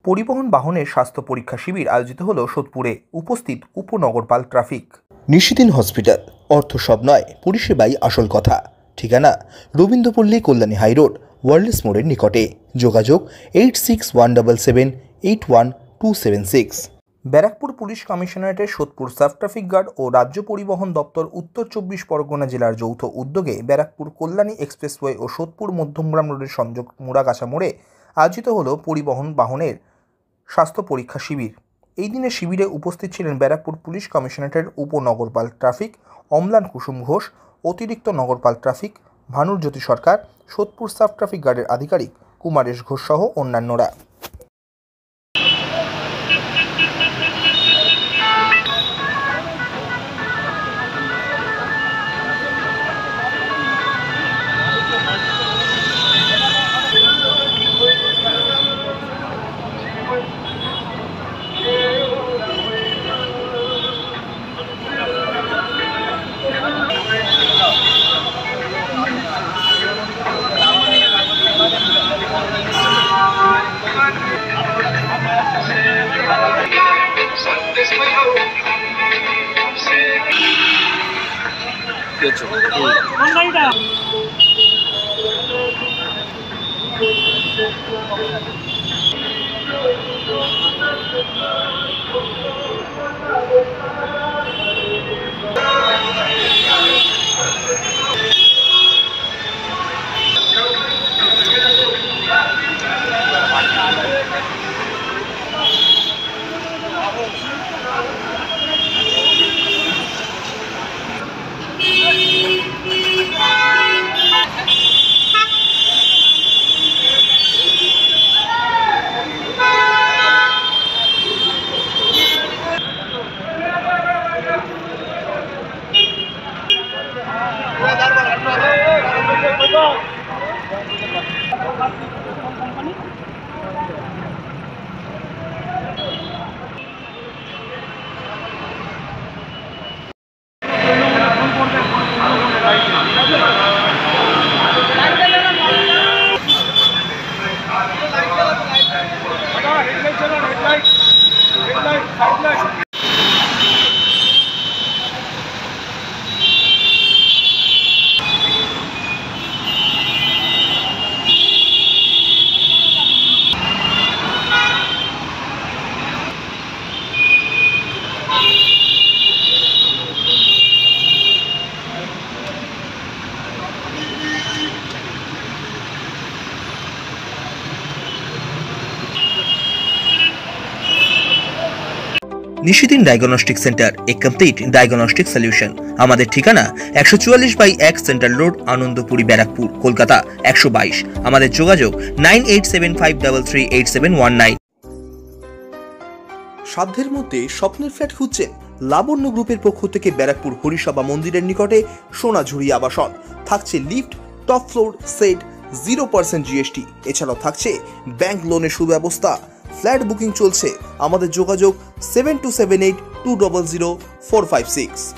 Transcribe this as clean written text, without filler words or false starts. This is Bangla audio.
পরিবহন বাহনের স্বাস্থ্য পরীক্ষা শিবির আয়োজিত হলো সোদপুরে। উপস্থিত উপনগরপাল ট্রাফিক। নিশিদিন হসপিটাল, অর্থ সব নয়, পরিষেবাই আসল কথা। ঠিকানা রবীন্দ্রপল্লী, কল্যাণী হাইরোড, ওয়ার্ল্ডস মোড়ের নিকটে। যোগাযোগ 8617881276। ব্যারাকপুর পুলিশ কমিশনারেটের সোদপুর সাব ট্রাফিক গার্ড ও রাজ্য পরিবহন দপ্তর উত্তর 24 পরগনা জেলার যৌথ উদ্যোগে ব্যারাকপুর কল্যাণী এক্সপ্রেসওয়ে ও সোদপুর মধ্যমগ্রাম রোডের সংযোগ মুড়াগাছা মোড়ে আয়োজিত হলো পরিবহন বাহনের স্বাস্থ্য পরীক্ষা শিবির। এই দিনের শিবিরে উপস্থিত ছিলেন ব্যারাকপুর পুলিশ কমিশনারেটের উপনগরপাল ট্রাফিক অম্লান কুসুম ঘোষ, অতিরিক্ত নগরপাল ট্রাফিক ভানুরজ্যোতি সরকার, সোদপুর সাব ট্রাফিক গার্ডের আধিকারিক কুমারেশ ঘোষ সহ অন্যান্যরা। নিশিদিন ডায়াগনস্টিক সেন্টার, এ কমপ্লিট ডায়াগনস্টিক সলিউশন। আমাদের ঠিকানা 144/1 সেন্ট্রাল রোড, আনন্দপুরি, ব্যারাকপুর, কলকাতা 122। আমাদের যোগাযোগ 9875338719। সাধ্যের মধ্যে স্বপ্নের ফ্ল্যাট খুঁজছেন? লাবণ্য গ্রুপের পক্ষ থেকে ব্যারাকপুর হরিসভা মন্দিরের নিকটে সোনাঝুরি আবাসন। থাকছে lift, top floor, set, 0% GST। এছাড়াও থাকছে ব্যাংক লোনের সুব্যবস্থা। ফ্ল্যাট বুকিং চলছে। আমাদের যোগাযোগ 7278200456।